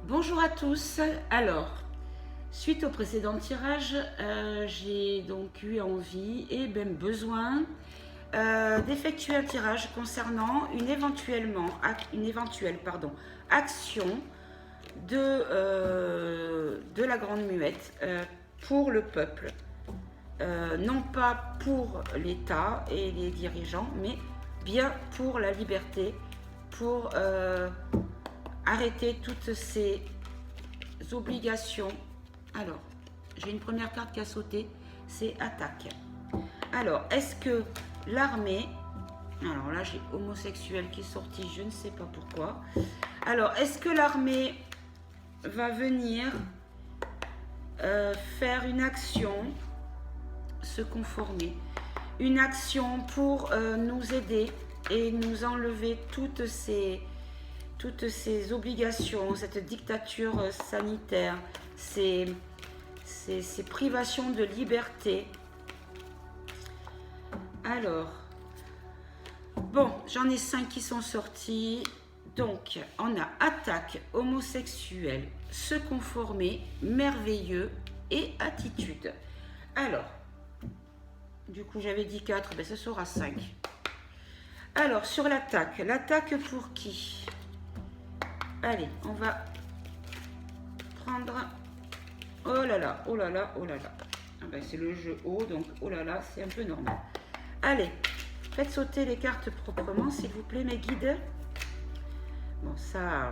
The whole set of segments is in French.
Bonjour à tous. Alors, suite au précédent tirage, j'ai donc eu envie et même besoin d'effectuer un tirage concernant une éventuelle action de la Grande Muette pour le peuple. Non pas pour l'État et les dirigeants, mais bien pour la liberté, pour arrêter toutes ces obligations. Alors, j'ai une première carte qui a sauté, c'est attaque. Alors, est-ce que l'armée... Alors là, j'ai homosexuel qui est sorti, je ne sais pas pourquoi. Alors, est-ce que l'armée va venir faire une action, se conformer, une action pour nous aider et nous enlever toutes ces obligations, cette dictature sanitaire, ces privations de liberté. Alors, bon, j'en ai 5 qui sont sortis. Donc, on a attaque, homosexuel, se conformer, merveilleux et attitude. Alors, du coup, j'avais dit 4, ben ce sera 5. Alors, sur l'attaque pour qui ? Allez, on va prendre... Oh là là, oh là là, oh là là. Ah ben, c'est le jeu haut, donc oh là là, c'est un peu normal. Allez, faites sauter les cartes proprement, s'il vous plaît, mes guides. Bon, ça,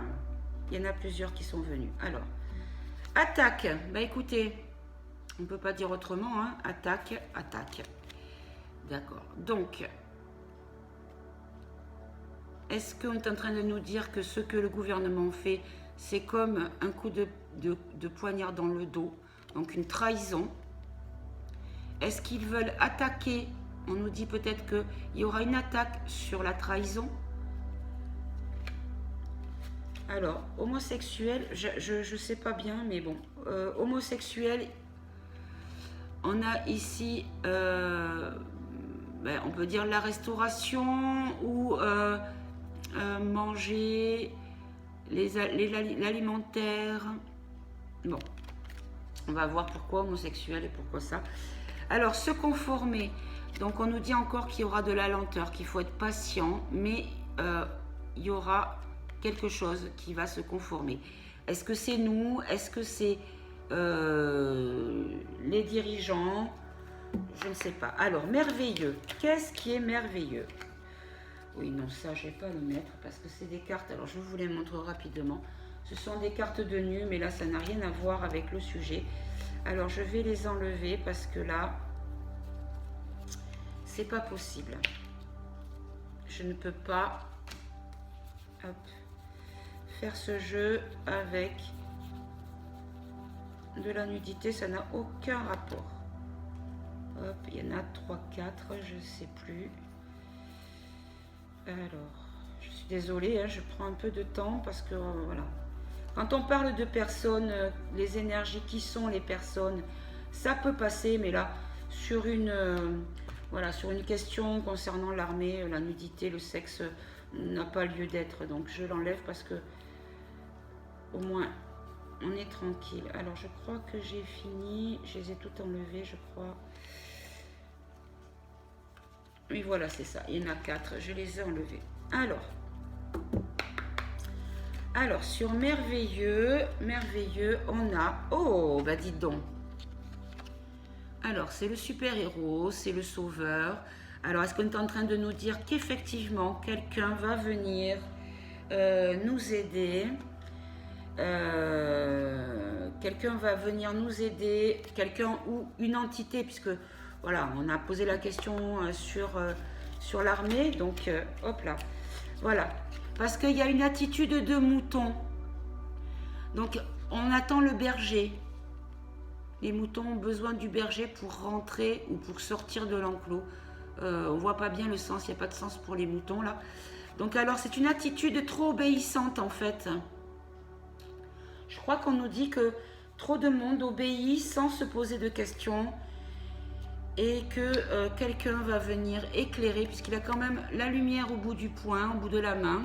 il y en a plusieurs qui sont venus. Alors, attaque. Bah écoutez, on ne peut pas dire autrement, hein. Attaque, attaque. D'accord. Donc, est-ce qu'on est en train de nous dire que ce que le gouvernement fait, c'est comme un coup de poignard dans le dos, donc une trahison? Est-ce qu'ils veulent attaquer? On nous dit peut-être qu'il y aura une attaque sur la trahison. Alors, homosexuel, je sais pas bien, mais bon, homosexuel, on a ici, on peut dire la restauration ou manger, l'alimentaire. Bon, on va voir pourquoi homosexuel et pourquoi ça. Alors, se conformer. Donc, on nous dit encore qu'il y aura de la lenteur, qu'il faut être patient, mais il y aura quelque chose qui va se conformer. Est-ce que c'est nous? Est-ce que c'est les dirigeants? Je ne sais pas. Alors, merveilleux. Qu'est-ce qui est merveilleux? Oui, non, ça, je ne vais pas le mettre parce que c'est des cartes. Alors, je vous les montre rapidement. Ce sont des cartes de nu, mais là, ça n'a rien à voir avec le sujet. Alors, je vais les enlever parce que là, c'est pas possible. Je ne peux pas faire ce jeu avec de la nudité. Ça n'a aucun rapport. Hop, il y en a 3, 4, je ne sais plus. Alors, je suis désolée, hein, je prends un peu de temps parce que, voilà. Quand on parle de personnes, les énergies qui sont les personnes, ça peut passer, mais là, sur une question concernant l'armée, la nudité, le sexe n'a pas lieu d'être. Donc, je l'enlève parce que, au moins, on est tranquille. Alors, je crois que j'ai fini. Je les ai toutes enlevées, je crois. Oui, voilà, c'est ça. Il y en a 4. Je les ai enlevées. Alors, sur merveilleux, on a... Oh, bah dites donc. Alors, c'est le super-héros, c'est le sauveur. Alors, est-ce qu'on est en train de nous dire qu'effectivement, quelqu'un va venir nous aider? Quelqu'un va venir nous aider, quelqu'un ou une entité, puisque voilà, on a posé la question sur l'armée, donc hop là, voilà, parce qu'il y a une attitude de mouton, donc on attend le berger. Les moutons ont besoin du berger pour rentrer ou pour sortir de l'enclos. On voit pas bien le sens, il n'y a pas de sens pour les moutons là. Donc alors c'est une attitude trop obéissante en fait. Je crois qu'on nous dit que trop de monde obéit sans se poser de questions et que quelqu'un va venir éclairer, puisqu'il a quand même la lumière au bout du poing, au bout de la main,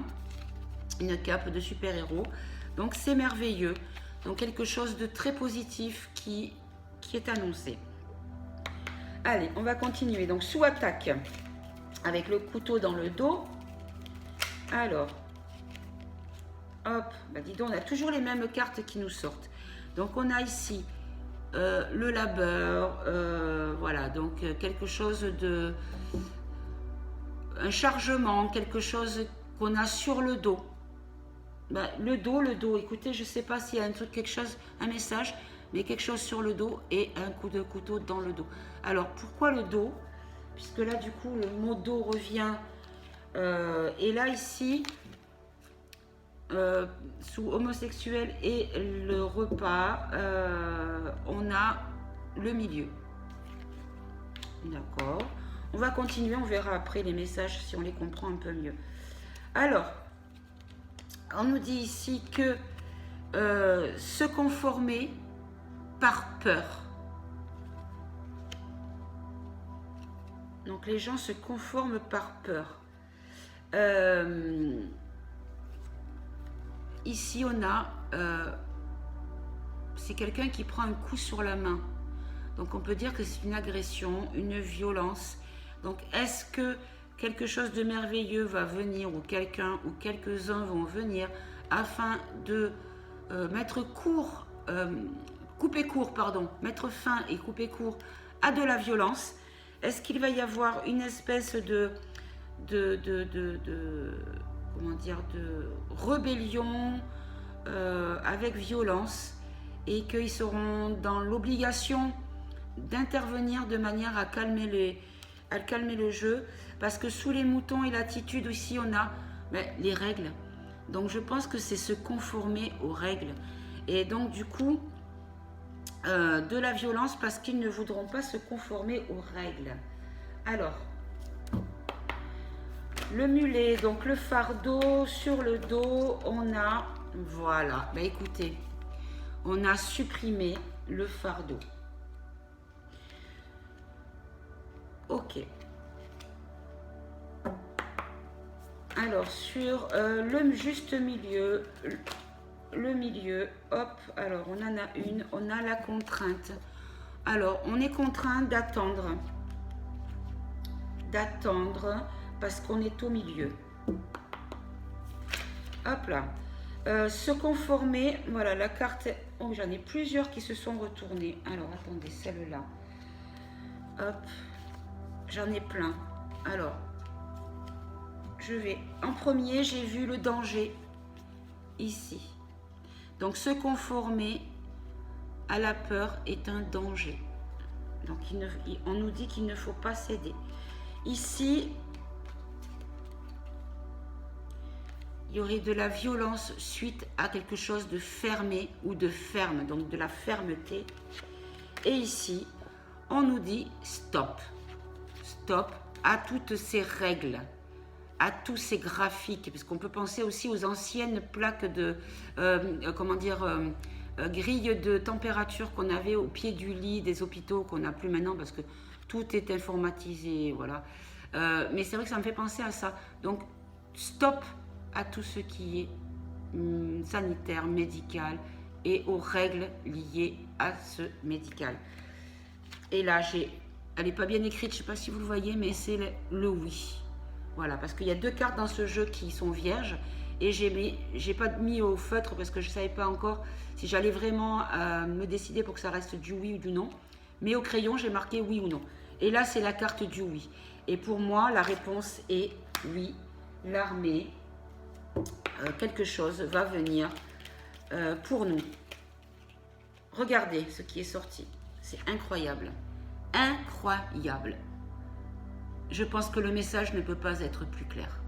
une cape de super-héros. Donc c'est merveilleux. Donc quelque chose de très positif qui est annoncé. Allez, on va continuer. Donc sous attaque, avec le couteau dans le dos. Alors, hop, bah dis donc, on a toujours les mêmes cartes qui nous sortent. Donc on a ici le labeur, voilà, donc quelque chose de... un chargement, quelque chose qu'on a sur le dos. Ben, le dos, écoutez, je ne sais pas s'il y a un truc, quelque chose, un message, mais quelque chose sur le dos et un coup de couteau dans le dos. Alors, pourquoi le dos? Puisque là, du coup, le mot dos revient. Et là, ici, sous homosexuel et le repas, on a le milieu. D'accord. On va continuer, on verra après les messages si on les comprend un peu mieux. Alors, on nous dit ici que se conformer par peur. Donc les gens se conforment par peur. Ici on a, c'est quelqu'un qui prend un coup sur la main. Donc on peut dire que c'est une agression, une violence. Donc est-ce que quelque chose de merveilleux va venir ou quelqu'un ou quelques-uns vont venir afin de mettre mettre fin et couper court à de la violence? Est-ce qu'il va y avoir une espèce de rébellion avec violence et qu'ils seront dans l'obligation d'intervenir de manière à calmer le jeu, parce que sous les moutons et l'attitude aussi on a les règles. Donc je pense que c'est se conformer aux règles et donc du coup de la violence parce qu'ils ne voudront pas se conformer aux règles. Alors le mulet, donc le fardeau sur le dos, on a, voilà, écoutez, on a supprimé le fardeau. Ok. Alors sur le juste milieu, hop, alors on en a une, on a la contrainte. Alors on est contraint d'attendre parce qu'on est au milieu. Hop là. Se conformer, voilà la carte, oh j'en ai plusieurs qui se sont retournées. Alors attendez, celle-là. Hop, j'en ai plein. Alors, je vais, en premier, j'ai vu le danger ici. Donc se conformer à la peur est un danger. Donc on nous dit qu'il ne faut pas céder. Ici, il y aurait de la violence suite à quelque chose de fermé ou de ferme, donc de la fermeté. Et ici, on nous dit stop. Stop à toutes ces règles, à tous ces graphiques, parce qu'on peut penser aussi aux anciennes plaques de, grilles de température qu'on avait au pied du lit des hôpitaux, qu'on n'a plus maintenant parce que tout est informatisé, voilà. Mais c'est vrai que ça me fait penser à ça. Donc, stop à tout ce qui est sanitaire, médical et aux règles liées à ce médical. Et là, elle n'est pas bien écrite, je ne sais pas si vous le voyez, mais c'est le oui. Voilà, parce qu'il y a deux cartes dans ce jeu qui sont vierges et j'ai pas mis au feutre parce que je ne savais pas encore si j'allais vraiment me décider pour que ça reste du oui ou du non. Mais au crayon, j'ai marqué oui ou non. Et là, c'est la carte du oui. Et pour moi, la réponse est oui. L'armée, quelque chose va venir pour nous. Regardez ce qui est sorti. C'est incroyable. Incroyable. Je pense que le message ne peut pas être plus clair.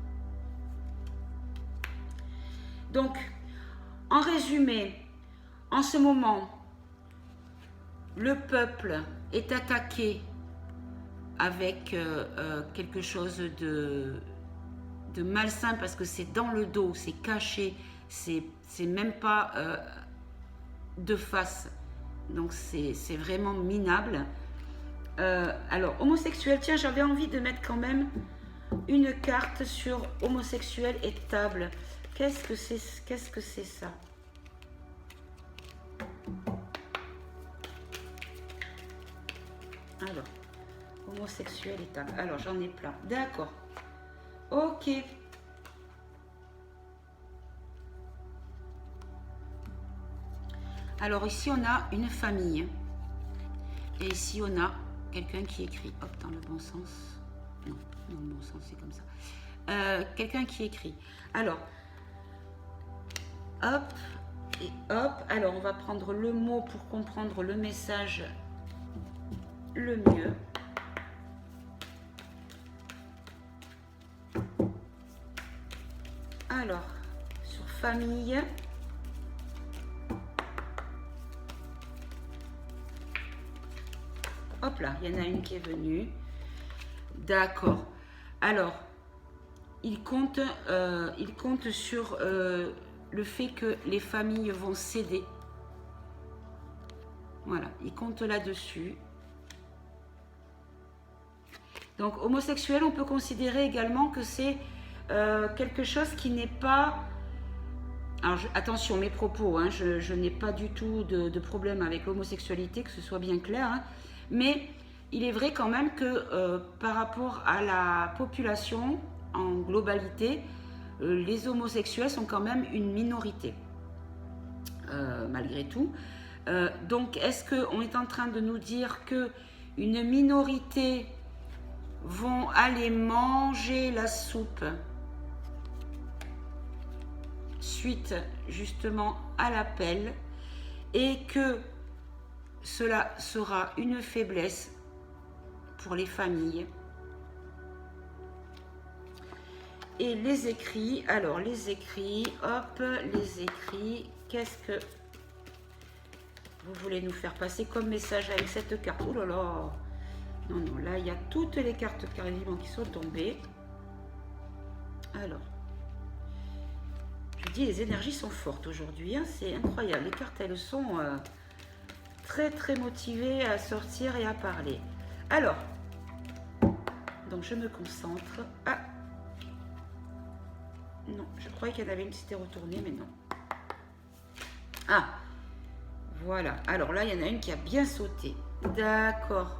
Donc, en résumé, en ce moment, le peuple est attaqué avec quelque chose de malsain parce que c'est dans le dos, c'est caché, c'est même pas de face. Donc, c'est vraiment minable. Alors, homosexuel, tiens, j'avais envie de mettre quand même une carte sur homosexuel et table. Qu'est-ce que c'est ça? Alors, homosexuel et table. Alors, j'en ai plein. D'accord. Ok. Alors, ici, on a une famille. Et ici, on a quelqu'un qui écrit. Hop, dans le bon sens. Non, dans le bon sens, c'est comme ça. Quelqu'un qui écrit. Alors, hop et hop. Alors, on va prendre le mot pour comprendre le message le mieux. Alors, sur famille. Hop là, il y en a une qui est venue. D'accord. Alors, il compte sur le fait que les familles vont céder. Voilà, il compte là-dessus. Donc, homosexuel, on peut considérer également que c'est quelque chose qui n'est pas... Alors, attention, mes propos, hein, je n'ai pas du tout de problème avec l'homosexualité, que ce soit bien clair, hein, mais il est vrai quand même que par rapport à la population en globalité, les homosexuels sont quand même une minorité, malgré tout. Donc, est-ce qu'on est en train de nous dire qu'une minorité vont aller manger la soupe suite justement à l'appel et que cela sera une faiblesse pour les familles? Et les écrits, alors les écrits, hop, les écrits, qu'est-ce que vous voulez nous faire passer comme message avec cette carte? Oh là là, non, non, là il y a toutes les cartes quasiment qui sont tombées. Alors, je dis, les énergies sont fortes aujourd'hui, hein, c'est incroyable. Les cartes, elles sont très très motivées à sortir et à parler. Alors, donc je me concentre. Ah, non, je croyais qu'il y en avait une qui s'était retournée, mais non. Ah, voilà. Alors là, il y en a une qui a bien sauté. D'accord.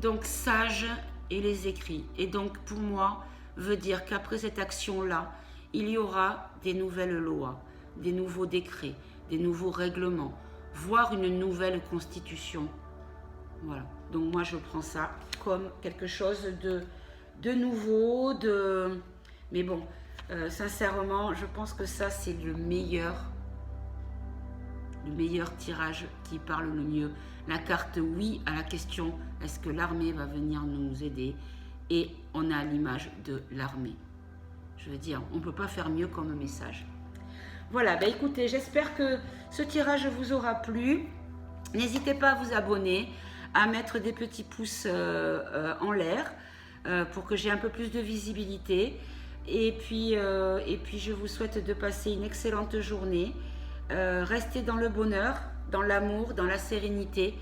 Donc, sage et les écrits. Et donc, pour moi, veut dire qu'après cette action-là, il y aura des nouvelles lois, des nouveaux décrets, des nouveaux règlements, voire une nouvelle constitution. Voilà. Donc, moi, je prends ça comme quelque chose de nouveau, mais bon, sincèrement, je pense que ça, c'est le meilleur tirage qui parle le mieux. La carte oui à la question, est-ce que l'armée va venir nous aider? Et on a l'image de l'armée. Je veux dire, on ne peut pas faire mieux comme message. Voilà, ben écoutez, j'espère que ce tirage vous aura plu. N'hésitez pas à vous abonner, à mettre des petits pouces en l'air pour que j'ai un peu plus de visibilité. Et puis, je vous souhaite de passer une excellente journée. Restez dans le bonheur, dans l'amour, dans la sérénité.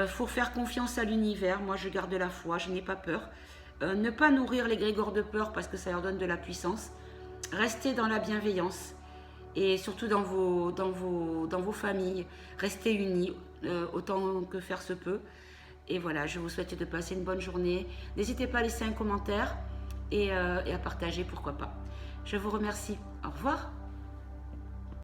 Faut faire confiance à l'univers. Moi, je garde la foi, je n'ai pas peur. Ne pas nourrir les grégores de peur parce que ça leur donne de la puissance. Restez dans la bienveillance et surtout dans vos familles. Restez unis autant que faire se peut. Et voilà, je vous souhaite de passer une bonne journée. N'hésitez pas à laisser un commentaire et à partager, pourquoi pas. Je vous remercie. Au revoir.